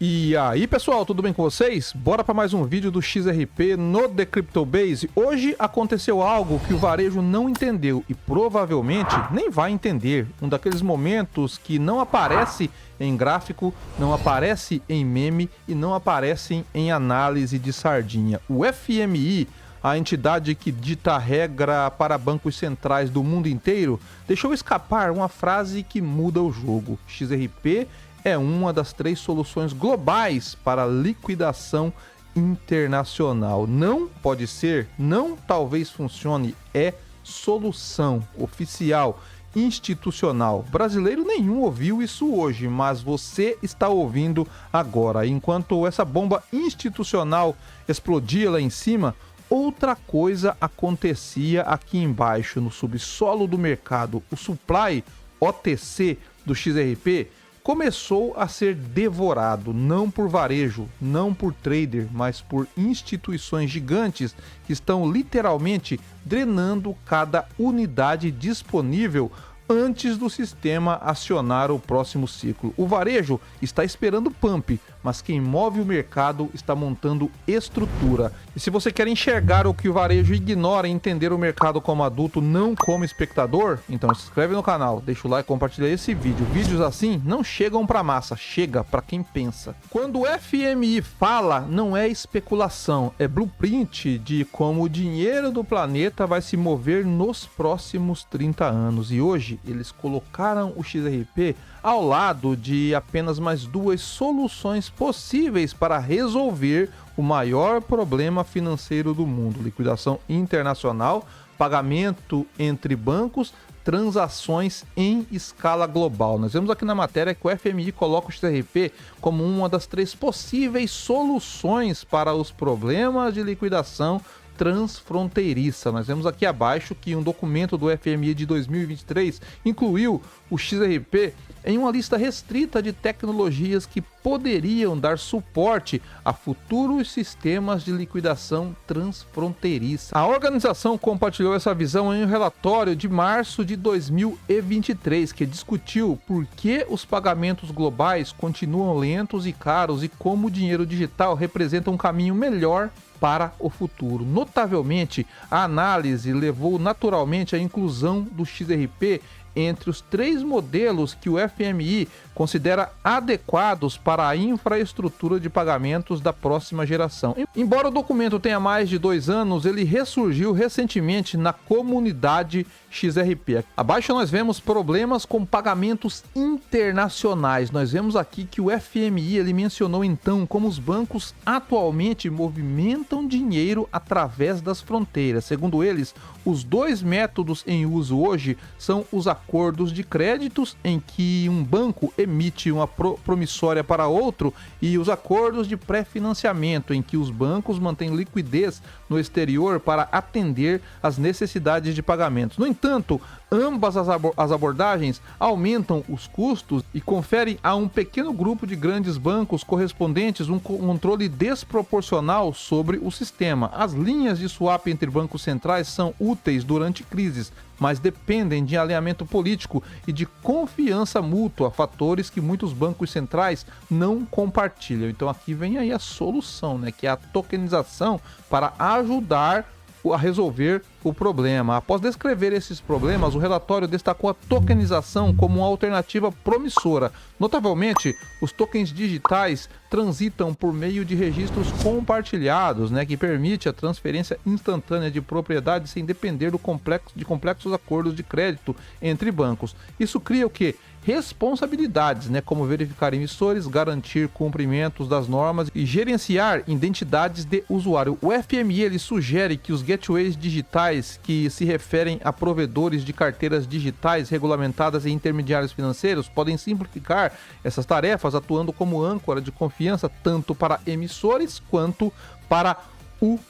E aí pessoal, tudo bem com vocês? Bora para mais um vídeo do XRP no The Crypto Base. Hoje aconteceu algo que o varejo não entendeu e provavelmente nem vai entender. Um daqueles momentos que não aparece em gráfico, não aparece em meme e não aparecem em análise de sardinha. O FMI, a entidade que dita a regra para bancos centrais do mundo inteiro, deixou escapar uma frase que muda o jogo. XRP é uma das 3 soluções globais para liquidação internacional. Não pode ser, não talvez funcione, é solução oficial, institucional. Brasileiro nenhum ouviu isso hoje, mas você está ouvindo agora. Enquanto essa bomba institucional explodia lá em cima, outra coisa acontecia aqui embaixo, no subsolo do mercado. O supply OTC do XRP começou a ser devorado, não por varejo, não por trader, mas por instituições gigantes que estão literalmente drenando cada unidade disponível antes do sistema acionar o próximo ciclo. O varejo está esperando pump, mas quem move o mercado está montando estrutura. E se você quer enxergar o que o varejo ignora e entender o mercado como adulto, não como espectador, então se inscreve no canal, deixa o like e compartilha esse vídeo. Vídeos assim não chegam para massa, chega para quem pensa. Quando o FMI fala, não é especulação, é blueprint de como o dinheiro do planeta vai se mover nos próximos 30 anos. E hoje eles colocaram o XRP ao lado de apenas mais 2 soluções possíveis para resolver o maior problema financeiro do mundo: liquidação internacional, pagamento entre bancos, transações em escala global. Nós vemos aqui na matéria que o FMI coloca o XRP como uma das 3 possíveis soluções para os problemas de liquidação transfronteiriça. Nós vemos aqui abaixo que um documento do FMI de 2023 incluiu o XRP em uma lista restrita de tecnologias que poderiam dar suporte a futuros sistemas de liquidação transfronteiriça. A organização compartilhou essa visão em um relatório de março de 2023, que discutiu por que os pagamentos globais continuam lentos e caros e como o dinheiro digital representa um caminho melhor para o futuro. Notavelmente, a análise levou naturalmente à inclusão do XRP entre os 3 modelos que o FMI considera adequados para a infraestrutura de pagamentos da próxima geração. Embora o documento tenha mais de 2 anos, ele ressurgiu recentemente na comunidade XRP. Abaixo nós vemos problemas com pagamentos internacionais. Nós vemos aqui que o FMI ele mencionou então como os bancos atualmente movimentam dinheiro através das fronteiras. Segundo eles, os 2 métodos em uso hoje são os acordos de créditos, em que um banco emite uma promissória para outro, e os acordos de pré-financiamento, em que os bancos mantêm liquidez no exterior para atender às necessidades de pagamentos. No entanto, ambas as abordagens aumentam os custos e conferem a um pequeno grupo de grandes bancos correspondentes um controle desproporcional sobre o sistema. As linhas de swap entre bancos centrais são úteis durante crises, mas dependem de alinhamento político e de confiança mútua, fatores que muitos bancos centrais não compartilham. Então aqui vem aí a solução, né, que é a tokenização para ajudar a resolver o problema. Após descrever esses problemas, o relatório destacou a tokenização como uma alternativa promissora. Notavelmente, os tokens digitais transitam por meio de registros compartilhados, né, que permite a transferência instantânea de propriedade sem depender de complexos acordos de crédito entre bancos. Isso cria o quê? Responsabilidades, né, como verificar emissores, garantir cumprimentos das normas e gerenciar identidades de usuário. O FMI ele sugere que os gateways digitais, que se referem a provedores de carteiras digitais regulamentadas e intermediários financeiros, podem simplificar essas tarefas, atuando como âncora de confiança tanto para emissores quanto para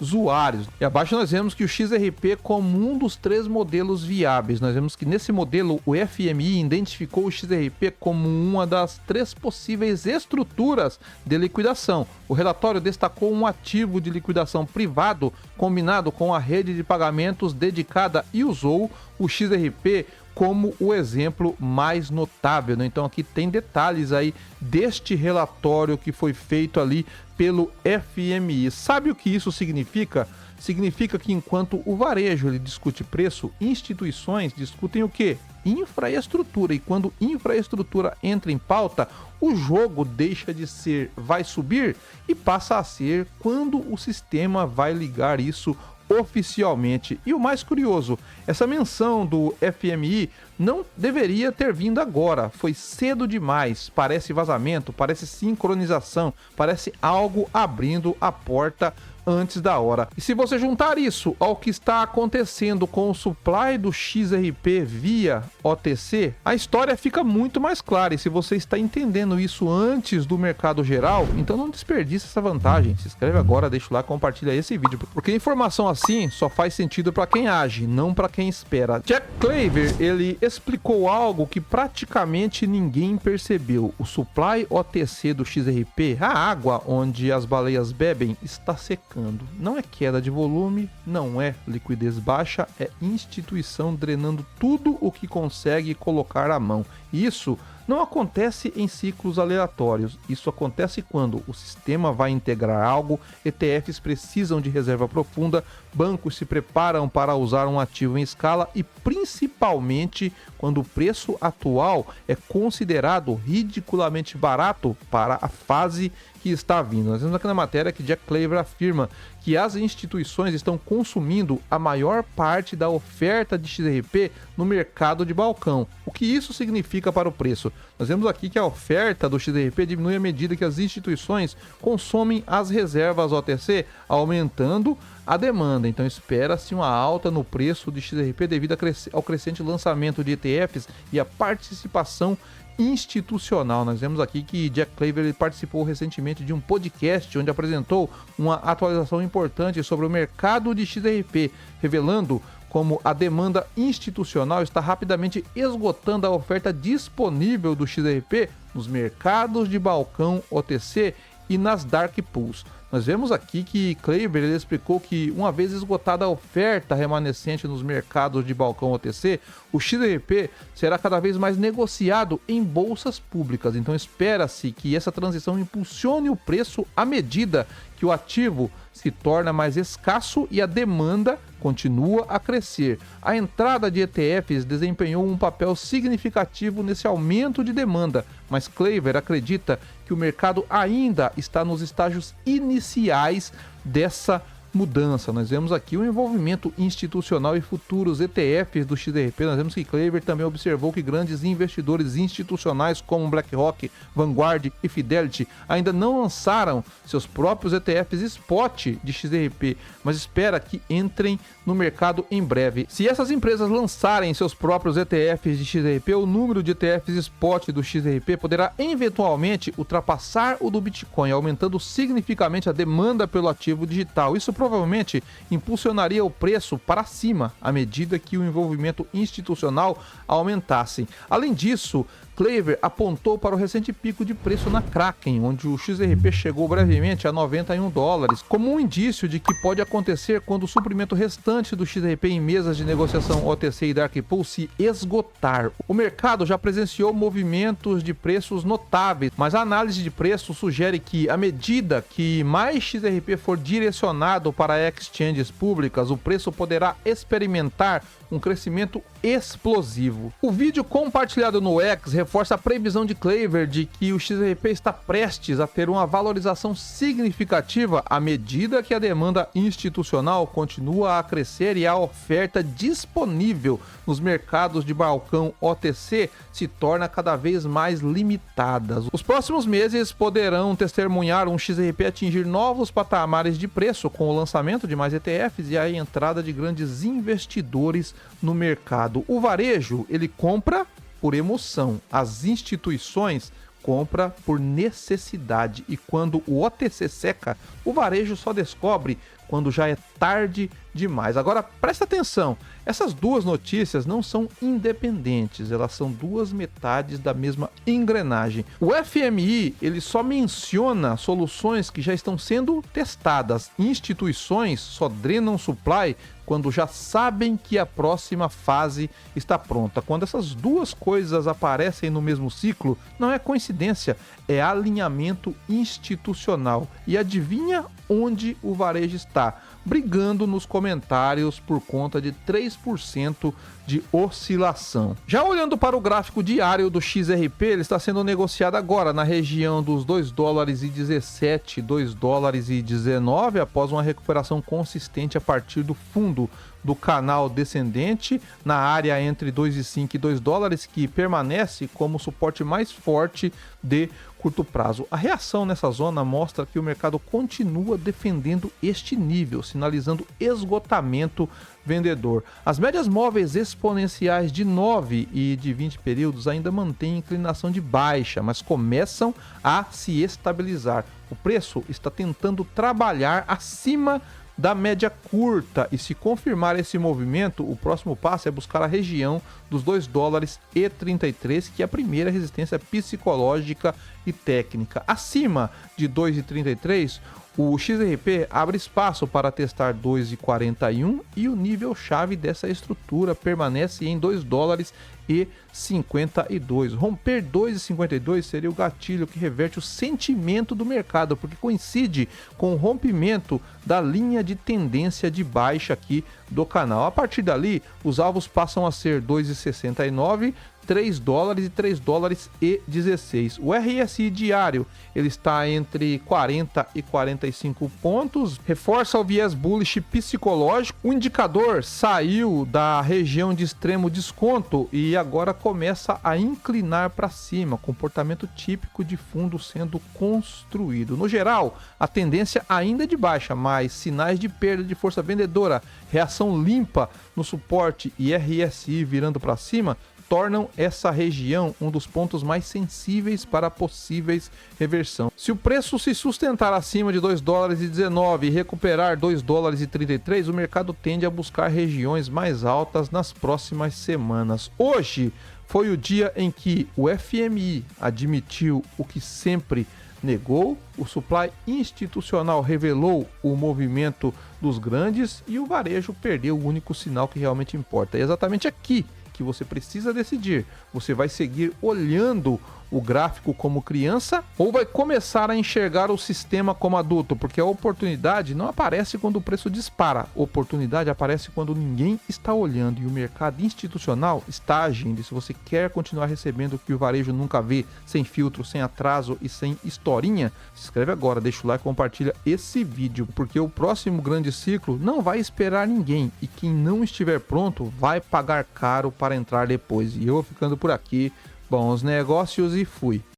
usuários. E abaixo nós vemos que o XRP como um dos 3 modelos viáveis. Nós vemos que nesse modelo o FMI identificou o XRP como uma das 3 possíveis estruturas de liquidação. O relatório destacou um ativo de liquidação privado combinado com a rede de pagamentos dedicada e usou o XRP como o exemplo mais notável, né? Então aqui tem detalhes aí deste relatório que foi feito ali pelo FMI. Sabe o que isso significa? Significa que enquanto o varejo ele discute preço, instituições discutem o quê? Infraestrutura. E quando infraestrutura entra em pauta, o jogo deixa de ser vai subir e passa a ser quando o sistema vai ligar isso oficialmente. E o mais curioso, essa menção do FMI não deveria ter vindo agora, foi cedo demais, parece vazamento, parece sincronização, parece algo abrindo a porta antes da hora. E se você juntar isso ao que está acontecendo com o supply do XRP via OTC, a história fica muito mais clara. E se você está entendendo isso antes do mercado geral, então não desperdice essa vantagem. Se inscreve agora, deixa o like, compartilha esse vídeo, porque informação assim só faz sentido para quem age, não para quem espera. Jack Claver, ele explicou algo que praticamente ninguém percebeu. O supply OTC do XRP, a água onde as baleias bebem, está secando. Não é queda de volume, não é liquidez baixa, é instituição drenando tudo o que consegue colocar à mão. Isso não acontece em ciclos aleatórios, isso acontece quando o sistema vai integrar algo, ETFs precisam de reserva profunda, bancos se preparam para usar um ativo em escala e principalmente quando o preço atual é considerado ridiculamente barato para a fase que está vindo. Nós vemos aqui na matéria que Jack Claver afirma que as instituições estão consumindo a maior parte da oferta de XRP no mercado de balcão. O que isso significa para o preço? Nós vemos aqui que a oferta do XRP diminui à medida que as instituições consomem as reservas OTC, aumentando a demanda. Então espera-se uma alta no preço de XRP devido ao crescente lançamento de ETFs e a participação institucional. Nós vemos aqui que Jack Claver ele participou recentemente de um podcast onde apresentou uma atualização importante sobre o mercado de XRP, revelando como a demanda institucional está rapidamente esgotando a oferta disponível do XRP nos mercados de balcão OTC e nas dark pools. Nós vemos aqui que Claver ele explicou que uma vez esgotada a oferta remanescente nos mercados de balcão OTC, o XRP será cada vez mais negociado em bolsas públicas. Então espera-se que essa transição impulsione o preço à medida que o ativo se torna mais escasso e a demanda continua a crescer. A entrada de ETFs desempenhou um papel significativo nesse aumento de demanda, mas Claver acredita que o mercado ainda está nos estágios iniciais dessa mudança. Nós vemos aqui o envolvimento institucional e futuros ETFs do XRP. Nós vemos que Claver também observou que grandes investidores institucionais como BlackRock, Vanguard e Fidelity ainda não lançaram seus próprios ETFs spot de XRP, mas espera que entrem no mercado em breve. Se essas empresas lançarem seus próprios ETFs de XRP, o número de ETFs spot do XRP poderá eventualmente ultrapassar o do Bitcoin, aumentando significativamente a demanda pelo ativo digital. Isso provavelmente impulsionaria o preço para cima à medida que o envolvimento institucional aumentasse. Além disso, Claver apontou para o recente pico de preço na Kraken, onde o XRP chegou brevemente a $91, como um indício de que pode acontecer quando o suprimento restante do XRP em mesas de negociação OTC e Dark Pool se esgotar. O mercado já presenciou movimentos de preços notáveis, mas a análise de preço sugere que, à medida que mais XRP for direcionado para exchanges públicas, o preço poderá experimentar um crescimento explosivo. O vídeo compartilhado no X reforça a previsão de Claver de que o XRP está prestes a ter uma valorização significativa à medida que a demanda institucional continua a crescer e a oferta disponível nos mercados de balcão OTC se torna cada vez mais limitada. Os próximos meses poderão testemunhar um XRP atingir novos patamares de preço com o lançamento de mais ETFs e a entrada de grandes investidores no mercado. O varejo, ele compra por emoção, as instituições compram por necessidade, e quando o OTC seca, o varejo só descobre quando já é tarde demais. Agora, presta atenção, essas duas notícias não são independentes, elas são duas metades da mesma engrenagem. O FMI, ele só menciona soluções que já estão sendo testadas. Instituições só drenam supply quando já sabem que a próxima fase está pronta. Quando essas duas coisas aparecem no mesmo ciclo, não é coincidência, é alinhamento institucional. E adivinha onde o varejo está? Brigando nos comentários por conta de 3% de oscilação. Já olhando para o gráfico diário do XRP, ele está sendo negociado agora na região dos $2,17, $2,19, após uma recuperação consistente a partir do fundo do canal descendente na área entre 2,5 e $2, que permanece como suporte mais forte de curto prazo. A reação nessa zona mostra que o mercado continua defendendo este nível, sinalizando esgotamento vendedor. As médias móveis exponenciais de 9 e de 20 períodos ainda mantêm inclinação de baixa, mas começam a se estabilizar. O preço está tentando trabalhar acima da média curta, e se confirmar esse movimento, o próximo passo é buscar a região dos $2,33, que é a primeira resistência psicológica e técnica. Acima de 2,33, o XRP abre espaço para testar 2,41 e o nível chave dessa estrutura permanece em $2,52. Romper 2,52 seria o gatilho que reverte o sentimento do mercado, porque coincide com o rompimento da linha de tendência de baixa aqui do canal. A partir dali, os alvos passam a ser 2,69, $3 e $3,16. O RSI diário, ele está entre 40 e 45 pontos, reforça o viés bullish psicológico. O indicador saiu da região de extremo desconto e agora começa a inclinar para cima, comportamento típico de fundo sendo construído. No geral, a tendência ainda é de baixa, mas sinais de perda de força vendedora, reação limpa no suporte e RSI virando para cima tornam essa região um dos pontos mais sensíveis para possíveis reversão. Se o preço se sustentar acima de $2,19 e recuperar $2,33, o mercado tende a buscar regiões mais altas nas próximas semanas. Hoje foi o dia em que o FMI admitiu o que sempre negou, o supply institucional revelou o movimento dos grandes e o varejo perdeu o único sinal que realmente importa. É exatamente aqui que você precisa decidir. Você vai seguir olhando o gráfico como criança ou vai começar a enxergar o sistema como adulto? Porque a oportunidade não aparece quando o preço dispara. A oportunidade aparece quando ninguém está olhando e o mercado institucional está agindo. E se você quer continuar recebendo o que o varejo nunca vê, sem filtro, sem atraso e sem historinha, se inscreve agora, deixa o like e compartilha esse vídeo, porque o próximo grande ciclo não vai esperar ninguém e quem não estiver pronto vai pagar caro para entrar depois. E eu vou ficando por aqui. Bons negócios e fui.